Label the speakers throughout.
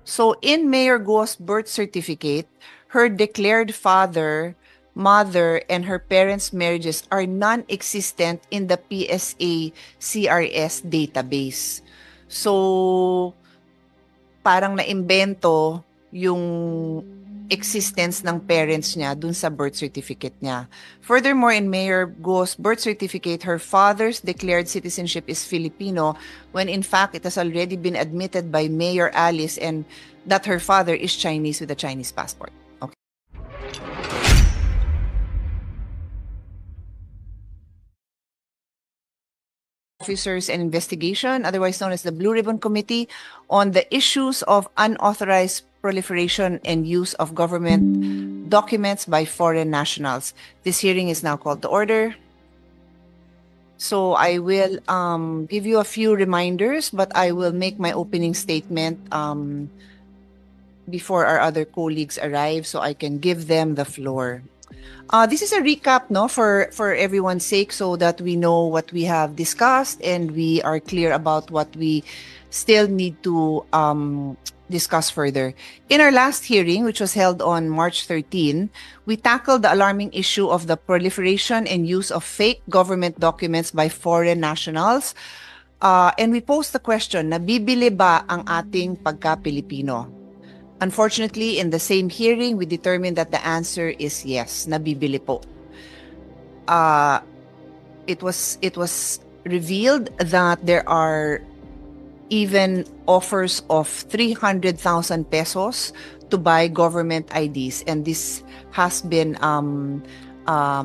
Speaker 1: So in Mayor Guo's birth certificate, her declared father, mother, and her parents' marriages are non-existent in the PSA CRS database. So parang naimbento yung existence ng parents niya dun sa birth certificate niya. Furthermore, in Mayor Guo's birth certificate, her father's declared citizenship is Filipino when in fact it has already been admitted by Mayor Alice and that her father is Chinese with a Chinese passport. Okay. Officers and Investigation, otherwise known as the Blue Ribbon Committee, on the issues of unauthorized proliferation and use of government documents by foreign nationals. This hearing is now called to order. So I will give you a few reminders, but I will make my opening statement before our other colleagues arrive so I can give them the floor. This is a recap, no, for everyone's sake, so that we know what we have discussed and we are clear about what we still need to discuss further. In our last hearing, which was held on March 13, we tackled the alarming issue of the proliferation and use of fake government documents by foreign nationals. And we posed the question, nabibili ba ang ating pagka-Pilipino? Unfortunately, in the same hearing, we determined that the answer is yes, nabibili po. It was revealed that there are even offers of 300,000 pesos to buy government IDs, and this has been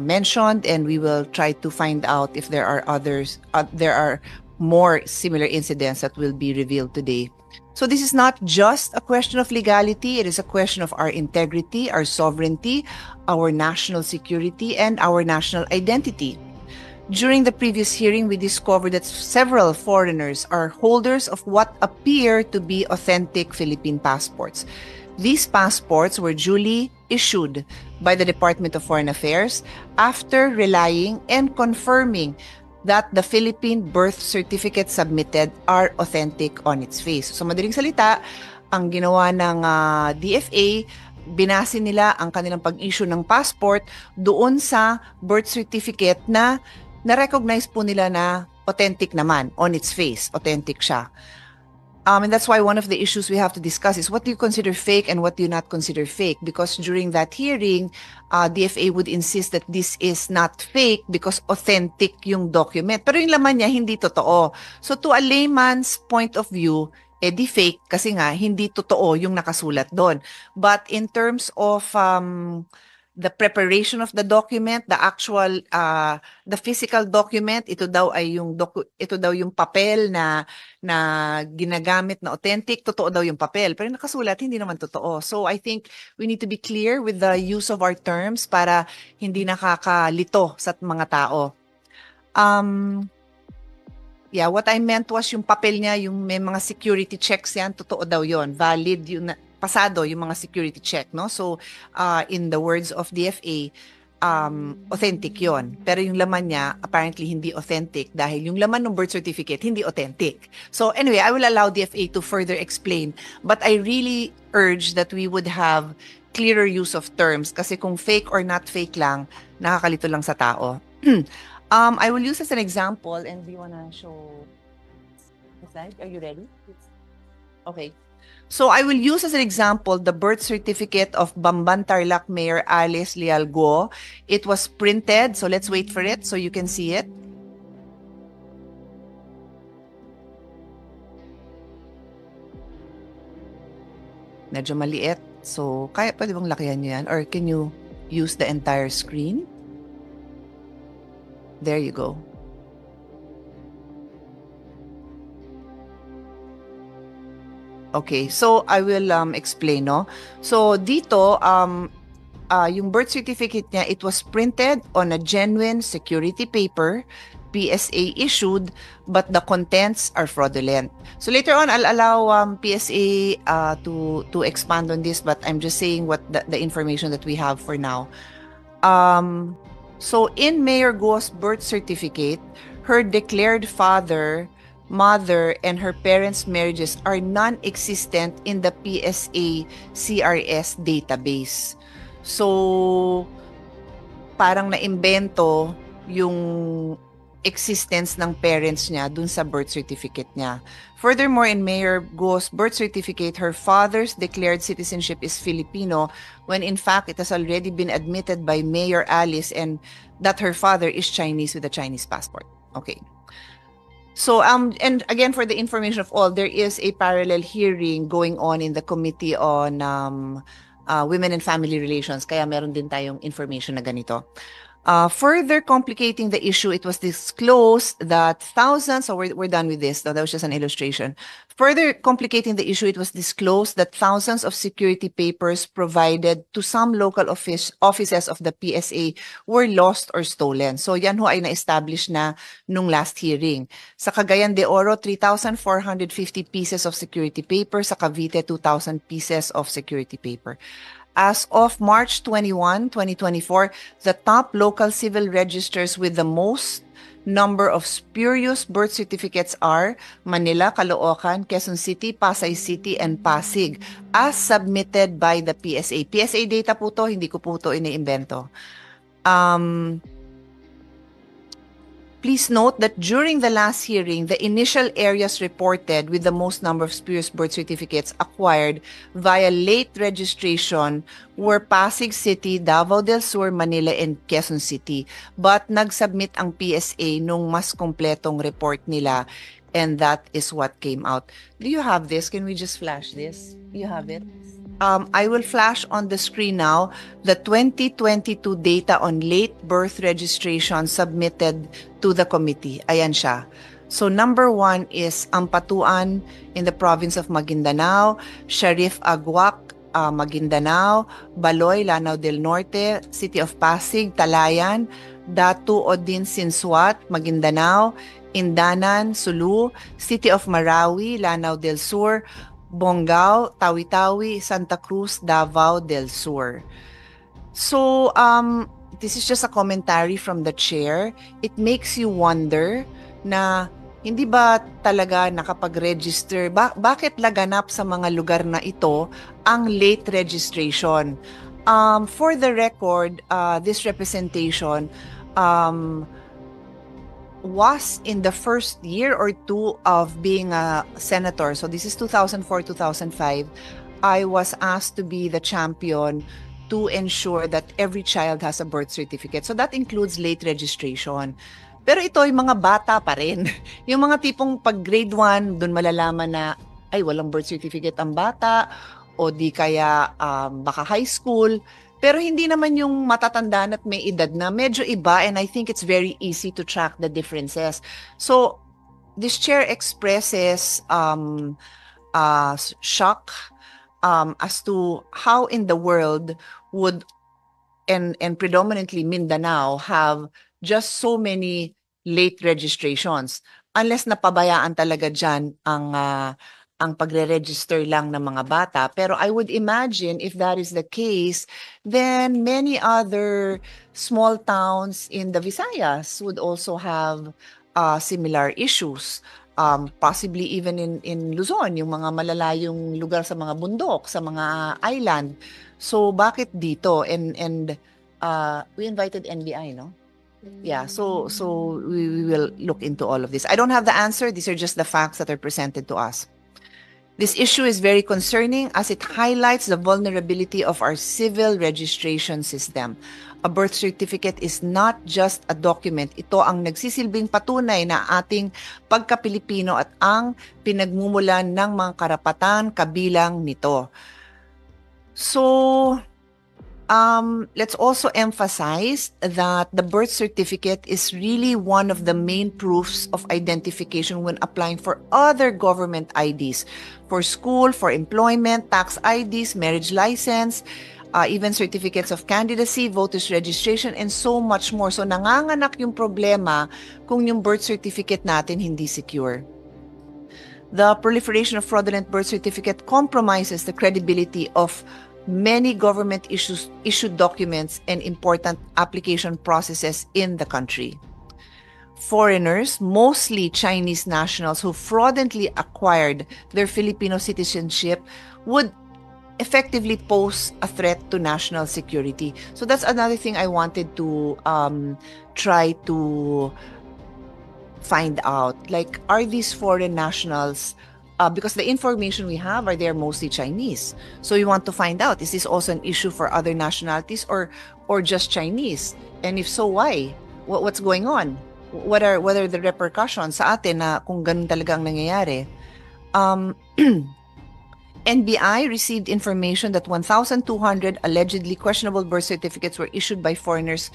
Speaker 1: mentioned, and we will try to find out if there are others. There are more similar incidents that will be revealed today. So this is not just a question of legality, it is a question of our integrity, our sovereignty, our national security, and our national identity. During the previous hearing, we discovered that several foreigners are holders of what appear to be authentic Philippine passports. These passports were duly issued by the Department of Foreign Affairs after relying and confirming that the Philippine birth certificate submitted are authentic on its face. So madaling salita, ang ginawa ng DFA, binase nila ang kanilang pag-issue ng passport doon sa birth certificate na na-recognize po nila na authentic naman, on its face, authentic siya. And that's why one of the issues we have to discuss is what do you consider fake and what do you not consider fake? Because during that hearing, DFA would insist that this is not fake because authentic yung document. Pero yung laman niya, hindi totoo. So to a layman's point of view, di fake kasi nga hindi totoo yung nakasulat doon. But in terms of the preparation of the document, the actual, the physical document, ito daw yung papel na ginagamit na authentic, totoo daw yung papel. Pero nakasulat, hindi naman totoo. So I think we need to be clear with the use of our terms para hindi nakakalito sa mga tao. Yeah, what I meant was yung papel niya, yung may mga security checks yan, totoo daw yon, valid yung pasado yung mga security check, no? So in the words of DFA, authentic yon. Pero yung laman niya apparently hindi authentic dahil yung laman ng birth certificate hindi authentic. So anyway, I will allow DFA to further explain, but I really urge that we would have clearer use of terms kasi kung fake or not fake lang, nakakalito lang sa tao. I will use as an example, and do you wanna show the slide? Are you ready? Okay. So I will use as an example the birth certificate of Bamban Tarlac Mayor Alice Leal Guo. It was printed, so let's wait for it so you can see it. Medyo maliit. So kaya pwede bang lakihan nyo yan? Or can you use the entire screen? There you go. Okay, so I will explain, no? So dito, yung birth certificate niya, it was printed on a genuine security paper, PSA issued, but the contents are fraudulent. So later on, I'll allow PSA to expand on this, but I'm just saying what the information that we have for now. So in Mayor Guo's birth certificate, her declared father, mother and her parents' marriages are non-existent in the PSA CRS database. So, parang naimbento yung existence ng parents niya dun sa birth certificate niya. Furthermore, in Mayor Go's birth certificate, her father's declared citizenship is Filipino when in fact it has already been admitted by Mayor Alice and that her father is Chinese with a Chinese passport. Okay. So, and again, for the information of all, there is a parallel hearing going on in the Committee on Women and Family Relations. Kaya meron din tayong information na ganito. Further complicating the issue, it was disclosed that thousands, so we're done with this, that was just an illustration. Further complicating the issue, it was disclosed that thousands of security papers provided to some local offices of the PSA were lost or stolen. So yan ho ay na-establish na nung last hearing. Sa Cagayan de Oro, 3,450 pieces of security paper. Sa Cavite, 2,000 pieces of security paper. As of March 21, 2024, the top local civil registers with the most number of spurious birth certificates are Manila, Caloocan, Quezon City, Pasay City, and Pasig, as submitted by the PSA. PSA data po to, hindi ko po to iniimbento. Please note that during the last hearing, the initial areas reported with the most number of spurious birth certificates acquired via late registration were Pasig City, Davao del Sur, Manila, and Quezon City. But nagsubmit ang PSA nung mas kompletong report nila, and that is what came out. Do you have this? Can we just flash this? You have it? I will flash on the screen now the 2022 data on late birth registration submitted to the committee. Ayan siya. So number 1 is Ampatuan in the province of Maguindanao, Sharif Aguac, Maguindanao, Baloy, Lanao del Norte, City of Pasig, Talayan, Datu Odin Sinsuat, Maguindanao, Indanan, Sulu, City of Marawi, Lanao del Sur, Bongao, Tawi-Tawi, Santa Cruz, Davao del Sur. So, this is just a commentary from the chair. It makes you wonder na hindi ba talaga nakapag-register? Bakit laganap sa mga lugar na ito ang late registration? For the record, this representation was in the first year or two of being a senator. So this is 2004-2005. I was asked to be the champion to ensure that every child has a birth certificate. So that includes late registration. Pero ito, yung mga bata pa rin. Yung mga tipong pag grade 1, dun malalaman na, ay, walang birth certificate ang bata, o di kaya baka high school. Pero hindi naman yung matatanda at may edad na medyo iba, and I think it's very easy to track the differences. So this chair expresses shock as to how in the world would and predominantly Mindanao have just so many late registrations unless napabayaan talaga dyan ang pagre-register lang ng mga bata. Pero I would imagine if that is the case, then many other small towns in the Visayas would also have similar issues. Possibly even in Luzon, yung mga malalayong lugar sa mga bundok, sa mga island. So bakit dito? And we invited NBI, no? Yeah, so we will look into all of this. I don't have the answer. These are just the facts that are presented to us. This issue is very concerning as it highlights the vulnerability of our civil registration system. A birth certificate is not just a document. Ito ang nagsisilbing patunay na ating pagka-Pilipino at ang pinagmumulan ng mga karapatan kabilang nito. So, let's also emphasize that the birth certificate is really one of the main proofs of identification when applying for other government IDs, for school, for employment, tax IDs, marriage license, even certificates of candidacy, voters registration, and so much more. So nanganganak yung problema kung yung birth certificate natin hindi secure. The proliferation of fraudulent birth certificate compromises the credibility of many government issued documents and important application processes in the country. foreigners, mostly Chinese nationals who fraudulently acquired their Filipino citizenship, would effectively pose a threat to national security. So that's another thing I wanted to try to find out. Like, are these foreign nationals, because the information we have are they're mostly Chinese. So we want to find out, is this also an issue for other nationalities or just Chinese? And if so, why? What's going on? What are the repercussions sa atin na kung ganun talaga ang nangyayari? NBI received information that 1,200 allegedly questionable birth certificates were issued by foreigners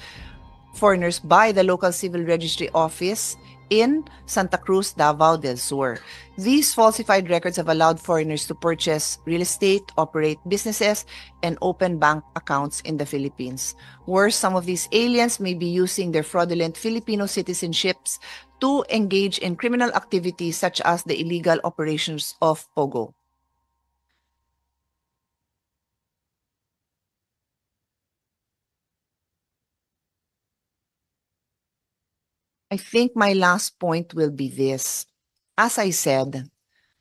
Speaker 1: by the local civil registry office in Santa Cruz, Davao del Sur. These falsified records have allowed foreigners to purchase real estate, operate businesses, and open bank accounts in the Philippines. Worse, some of these aliens may be using their fraudulent Filipino citizenships to engage in criminal activities such as the illegal operations of POGO. I think my last point will be this. As I said,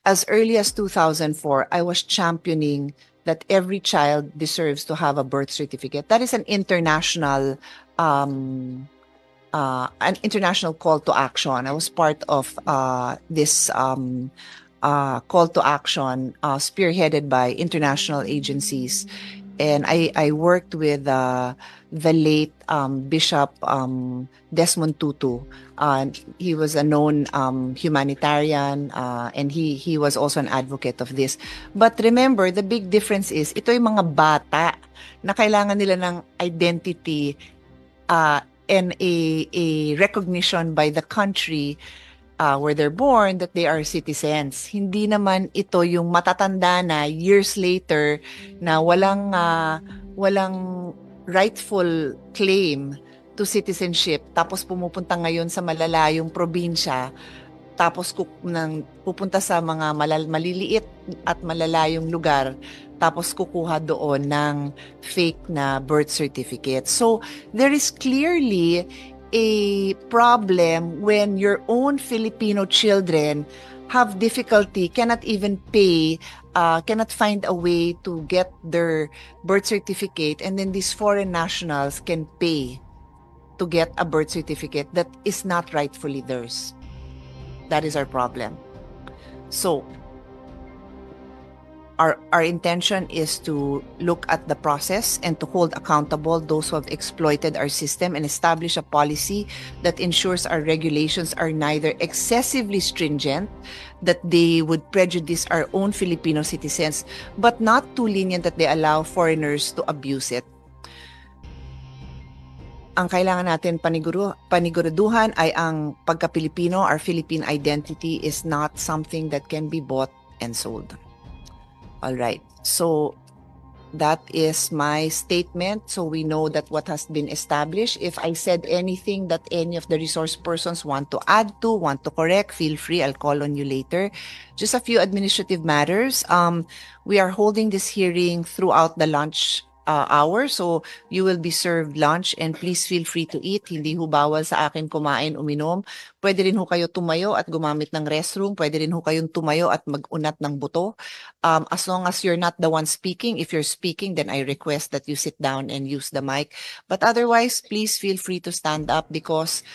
Speaker 1: as early as 2004, I was championing that every child deserves to have a birth certificate. That is an international call to action. I was part of this call to action spearheaded by international agencies. And I worked with the late Bishop Desmond Tutu. He was a known humanitarian and he was also an advocate of this. But remember, the big difference is ito yung mga bata na kailangan nila ng identity and a recognition by the country where they're born that they are citizens. Hindi naman ito yung matatanda na years later na walang rightful claim to citizenship tapos pumupunta ngayon sa malalayong probinsya tapos pupunta sa mga maliliit at malalayong lugar tapos kukuha doon ng fake na birth certificate. So there is clearly a problem when your own Filipino children have difficulty, cannot even pay, cannot find a way to get their birth certificate, and then these foreign nationals can pay to get a birth certificate that is not rightfully theirs. That is our problem. So our intention is to look at the process and to hold accountable those who have exploited our system and establish a policy that ensures our regulations are neither excessively stringent, that they would prejudice our own Filipino citizens, but not too lenient that they allow foreigners to abuse it. Ang kailangan natin paniguraduhan ay ang pagka-Pilipino. Our Philippine identity is not something that can be bought and sold. All right, so that is my statement. So we know that what has been established. If I said anything that any of the resource persons want to add to, want to correct, feel free. I'll call on you later. Just a few administrative matters. We are holding this hearing throughout the lunch hour. So you will be served lunch and please feel free to eat. Hindi ho bawal sa akin kumain, uminom. Pwede rin ho kayo tumayo at gumamit ng restroom. Pwede rin ho kayong tumayo at mag-unat ng buto. As long as you're not the one speaking, if you're speaking, then I request that you sit down and use the mic. But otherwise, please feel free to stand up because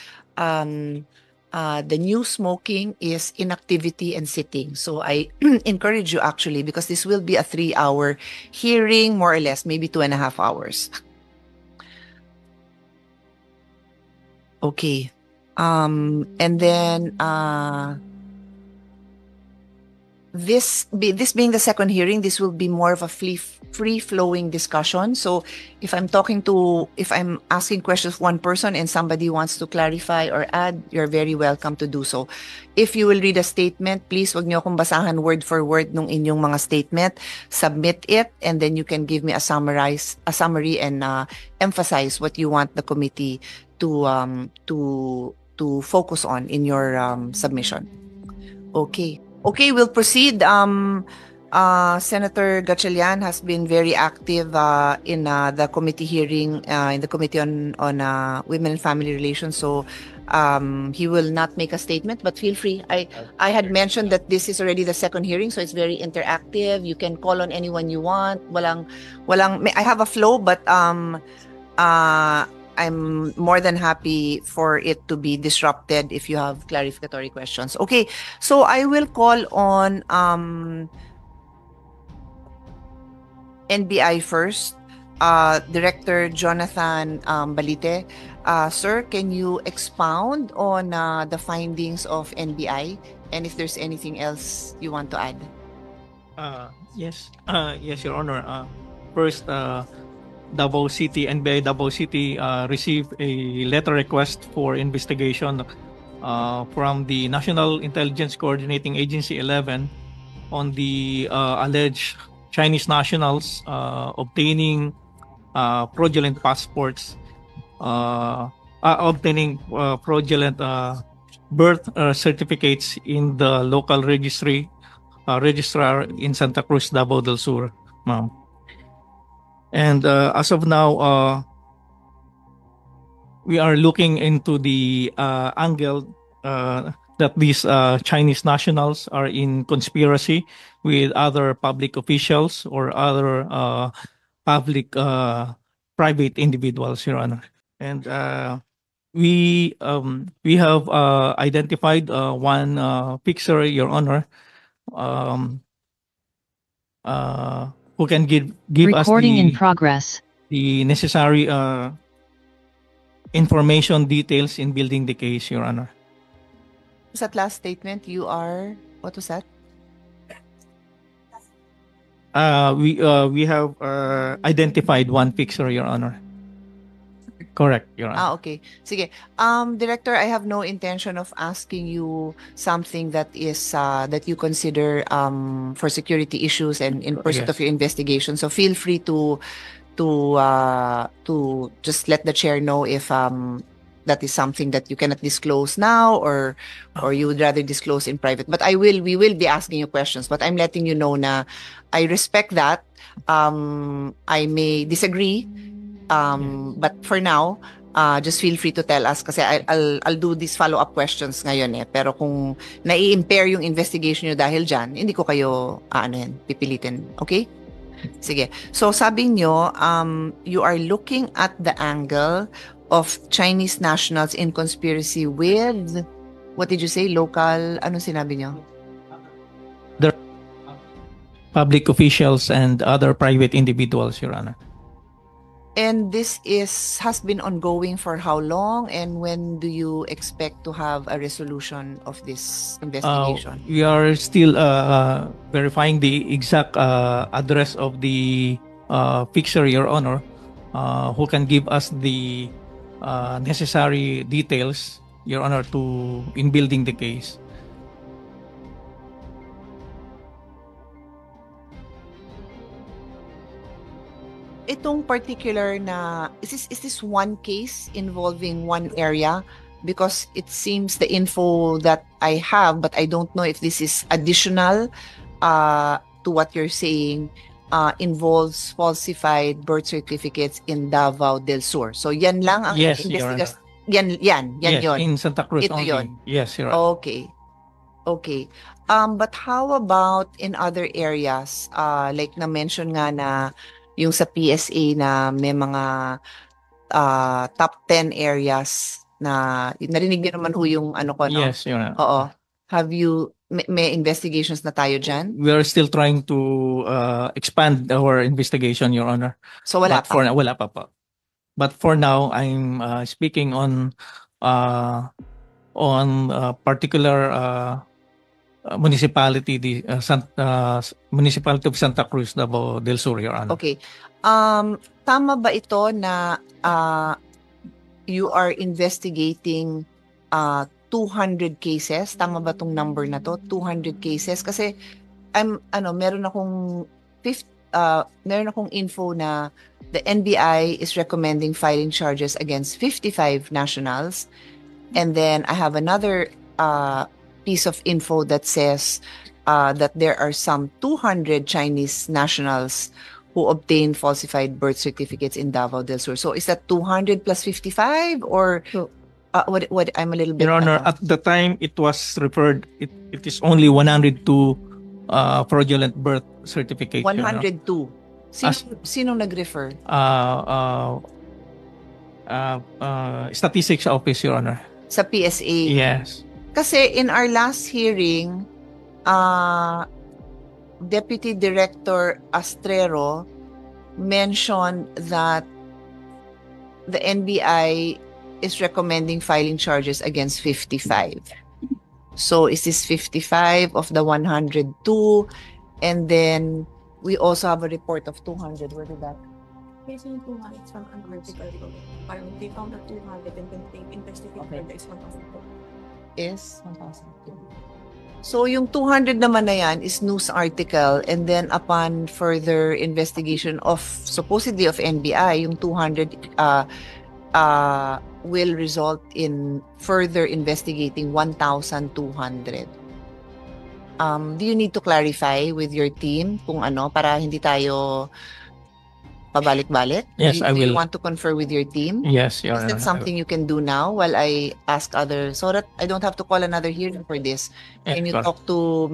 Speaker 1: the new smoking is inactivity and sitting. So I encourage you actually, because this will be a 3-hour hearing, more or less, maybe 2.5 hours. Okay. And then this being the second hearing, this will be more of a free-flowing discussion. So if I'm asking questions of one person and somebody wants to clarify or add, you're very welcome to do so. If you will read a statement, please wag niyo akong basahan word for word nung inyong mga statement. Submit it and then you can give me a summary and emphasize what you want the committee to focus on in your submission. Okay. Okay, we'll proceed. Senator Gatchalian has been very active in the committee hearing, in the Committee on Women and Family Relations. So He will not make a statement, but feel free. I had mentioned that this is already the second hearing, so it's very interactive. You can call on anyone you want. I have a flow, but I'm more than happy for it to be disrupted if you have clarificatory questions. Okay, so I will call on NBI first. Director Jonathan Balite. Sir, can you expound on the findings of NBI and if there's anything else you want to add?
Speaker 2: Yes, Your Honor. First, Davao City, NBI Davao City received a letter request for investigation from the National Intelligence Coordinating Agency 11 on the alleged Chinese nationals obtaining fraudulent passports, obtaining fraudulent birth certificates in the local registrar in Santa Cruz, Davao del Sur, ma'am. And as of now, we are looking into the angle that these Chinese nationals are in conspiracy with other public officials or other public private individuals, Your Honor. And we have identified one fixer, Your Honor, who can give
Speaker 3: Recording in
Speaker 2: us
Speaker 3: progress.
Speaker 2: the necessary information details in building the case, Your Honor.
Speaker 1: Was that last statement? You are, what was that?
Speaker 2: We have identified one fixer, Your Honor. Correct, Your Honor.
Speaker 1: Okay. Sige. Director, I have no intention of asking you something that is that you consider for security issues and in pursuit of your investigation. So feel free to just let the chair know if that is something that you cannot disclose now or you would rather disclose in private. But we will be asking you questions, but I'm letting you know na I respect that. I may disagree, but for now, just feel free to tell us kasi I'll do these follow-up questions ngayon eh. Pero kung nai-impair yung investigation nyo dahil dyan, hindi ko kayo pipilitin. Okay? Sige. So sabi nyo, you are looking at the angle of Chinese nationals in conspiracy with, what did you say, local, ano sinabi nyo?
Speaker 2: The public officials and other private individuals, Your Honor.
Speaker 1: And this has been ongoing for how long? And when do you expect to have a resolution of this investigation?
Speaker 2: We are still verifying the exact address of the fixer, Your Honor, who can give us the necessary details, Your Honor, in building the case.
Speaker 1: Itong particular na, is this one case involving one area? Because it seems the info that I have, but I don't know if this is additional to what you're saying, involves falsified birth certificates in Davao del Sur. So yan lang ang
Speaker 2: Yes, Your Honor.
Speaker 1: Yan
Speaker 2: Yes,
Speaker 1: yun.
Speaker 2: in Santa Cruz
Speaker 1: Ito
Speaker 2: only.
Speaker 1: yun.
Speaker 2: Yes, Your Honor.
Speaker 1: Okay. But how about in other areas? Like na-mention nga na yung sa PSA na may mga top 10 areas na narinig din naman ho yung ano ko, no?
Speaker 2: Yes, Your Honor.
Speaker 1: Oo. Have you, may investigations na tayo dyan?
Speaker 2: We are still trying to expand our investigation, Your Honor.
Speaker 1: So wala
Speaker 2: But
Speaker 1: pa?
Speaker 2: wala pa po. But for now, I'm speaking on particular municipality, the municipality of Santa Cruz, Davao del Sur, Your Honor.
Speaker 1: Okay. Tama ba ito na you are investigating 200 cases? Tama ba tong number na to? 200 cases? Kasi meron akong info na the NBI is recommending filing charges against 55 nationals. And then I have another piece of info that says that there are some 200 Chinese nationals who obtained falsified birth certificates in Davao del Sur. So is that 200 plus 55 or What I'm a little bit.
Speaker 2: Your Honor, at the time it was referred, it is only 102 fraudulent birth certificate. Your Honor.
Speaker 1: 102. Sino nag-refer?
Speaker 2: Statistics Office, Your Honor.
Speaker 1: Sa PSA.
Speaker 2: Yes.
Speaker 1: Kasi in our last hearing, Deputy Director Astrero mentioned that the NBI is recommending filing charges against 55. So is this 55 of the 102? And then we also have a report of 200. Where did that?
Speaker 3: Kasi yung 200 from an article ko. Parang they found that 200 and then they investigated
Speaker 1: Okay.
Speaker 3: the is 1,000.
Speaker 1: Is 1,002. So yung 200 naman na yan is news article, and then upon further investigation of supposedly of NBI, yung 200 will result in further investigating 1,200. Do you need to clarify with your team kung ano para hindi tayo pabalik-balik?
Speaker 2: Yes, I
Speaker 1: Do you
Speaker 2: will.
Speaker 1: want to confer with your team?
Speaker 2: Yes, Your
Speaker 1: Is
Speaker 2: Honor.
Speaker 1: that something you can do now while I ask others so that I don't have to call another hearing for this?
Speaker 2: Yes,
Speaker 1: Can you
Speaker 2: Your Honor.
Speaker 1: talk to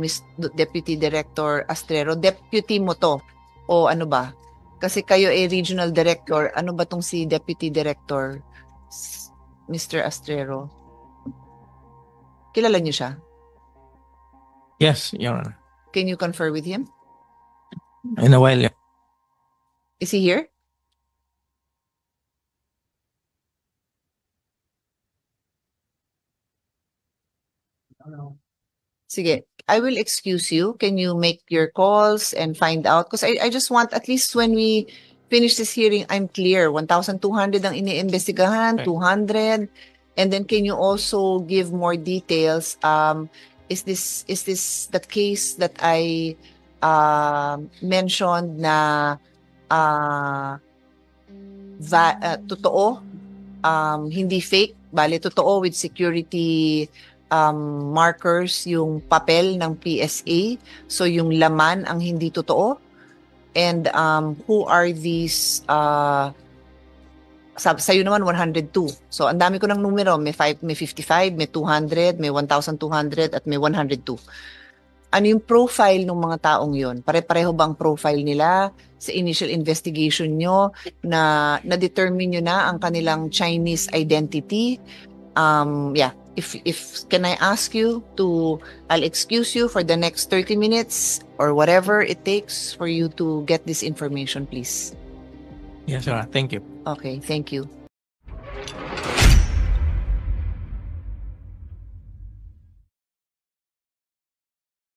Speaker 1: Deputy Director Astrero? Deputy mo to o ano ba? Kasi kayo ay regional director. Ano ba tong si Deputy Director Mr. Astrero? Kilala niyo siya?
Speaker 2: Yes, Your Honor.
Speaker 1: Can you confer with him?
Speaker 2: In a while, yeah.
Speaker 1: Is he here? Sige, I will excuse you. Can you make your calls and find out? Because I just want, at least when we finish this hearing, I'm clear. 1,200 ang iniimbestigahan,
Speaker 2: Okay.
Speaker 1: 200. And then can you also give more details? Is this the case that I mentioned na totoo? Hindi fake, bale totoo with security markers yung papel ng PSA, so yung laman ang hindi totoo. And who are these sa'yo naman 102, so ang dami ko ng numero, may 55, may 200, may 1,200 at may 102. Ano yung profile ng mga taong yon? Pare-pareho bang profile nila sa initial investigation nyo na na-determine nyo na ang kanilang Chinese identity? Yeah, if can I ask you to, I'll excuse you for the next 30 minutes or whatever it takes for you to get this information, please.
Speaker 2: Yes, Your Honor. Thank you.
Speaker 1: Okay, thank you.